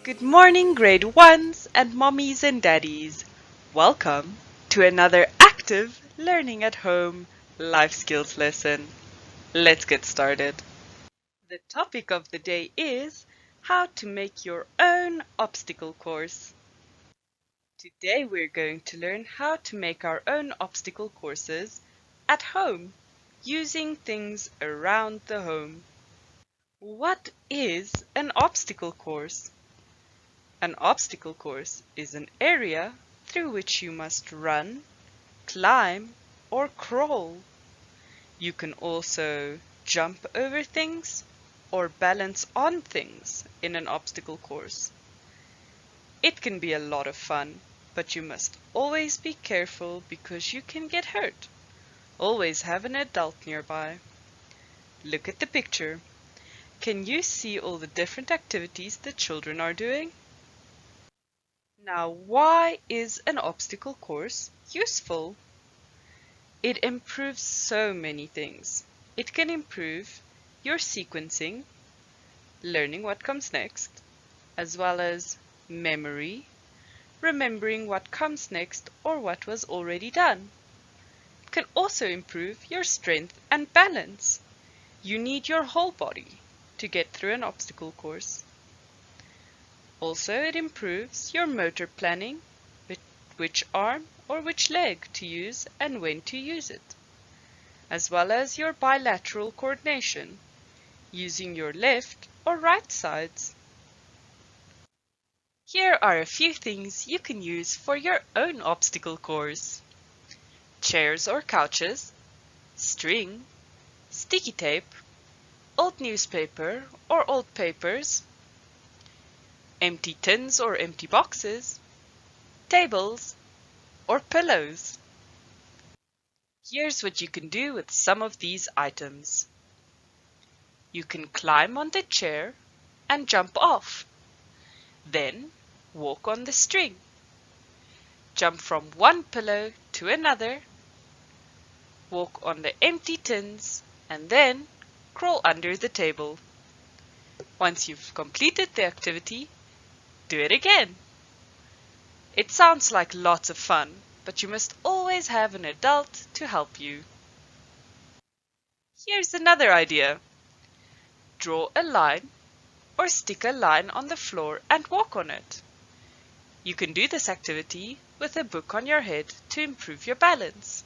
Good morning, grade ones and mommies and daddies. Welcome to another active learning at home life skills lesson. Let's get started. The topic of the day is how to make your own obstacle course. Today we're going to learn how to make our own obstacle courses at home using things around the home. What is an obstacle course? An obstacle course is an area through which you must run, climb, or crawl. You can also jump over things or balance on things in an obstacle course. It can be a lot of fun, but you must always be careful because you can get hurt. Always have an adult nearby. Look at the picture. Can you see all the different activities the children are doing? Now, why is an obstacle course useful? It improves so many things. It can improve your sequencing, learning what comes next, as well as memory, remembering what comes next or what was already done. It can also improve your strength and balance. You need your whole body to get through an obstacle course. Also, it improves your motor planning, which arm or which leg to use and when to use it, as well as your bilateral coordination, using your left or right sides. Here are a few things you can use for your own obstacle course: chairs or couches, string, sticky tape, old newspaper or old papers, empty tins or empty boxes, tables, or pillows. Here's what you can do with some of these items. You can climb on the chair and jump off. Then walk on the string. Jump from one pillow to another. Walk on the empty tins and then crawl under the table. Once you've completed the activity, do it again. It sounds like lots of fun, but you must always have an adult to help you. Here's another idea. Draw a line or stick a line on the floor and walk on it. You can do this activity with a book on your head to improve your balance.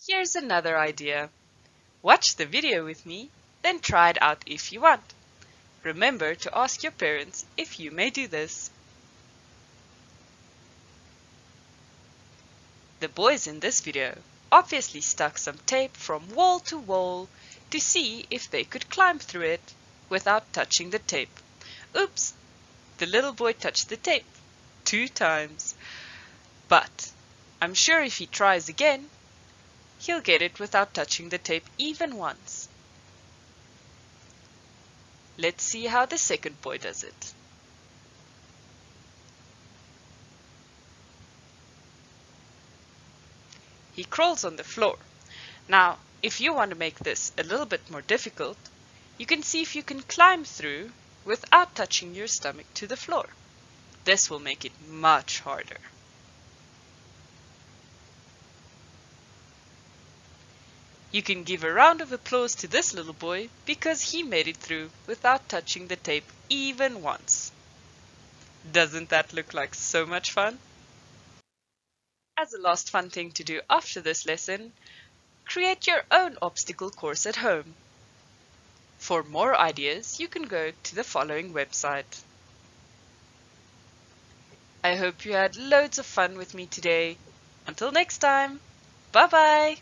Here's another idea. Watch the video with me, then try it out if you want. Remember to ask your parents if you may do this. The boys in this video obviously stuck some tape from wall to wall to see if they could climb through it without touching the tape. Oops! The little boy touched the tape 2 times. But I'm sure if he tries again, he'll get it without touching the tape even once. Let's see how the second boy does it. He crawls on the floor. Now, if you want to make this a little bit more difficult, you can see if you can climb through without touching your stomach to the floor. This will make it much harder. You can give a round of applause to this little boy because he made it through without touching the tape even once. Doesn't that look like so much fun? As a last fun thing to do after this lesson, create your own obstacle course at home. For more ideas, you can go to the following website. I hope you had loads of fun with me today. Until next time, bye bye!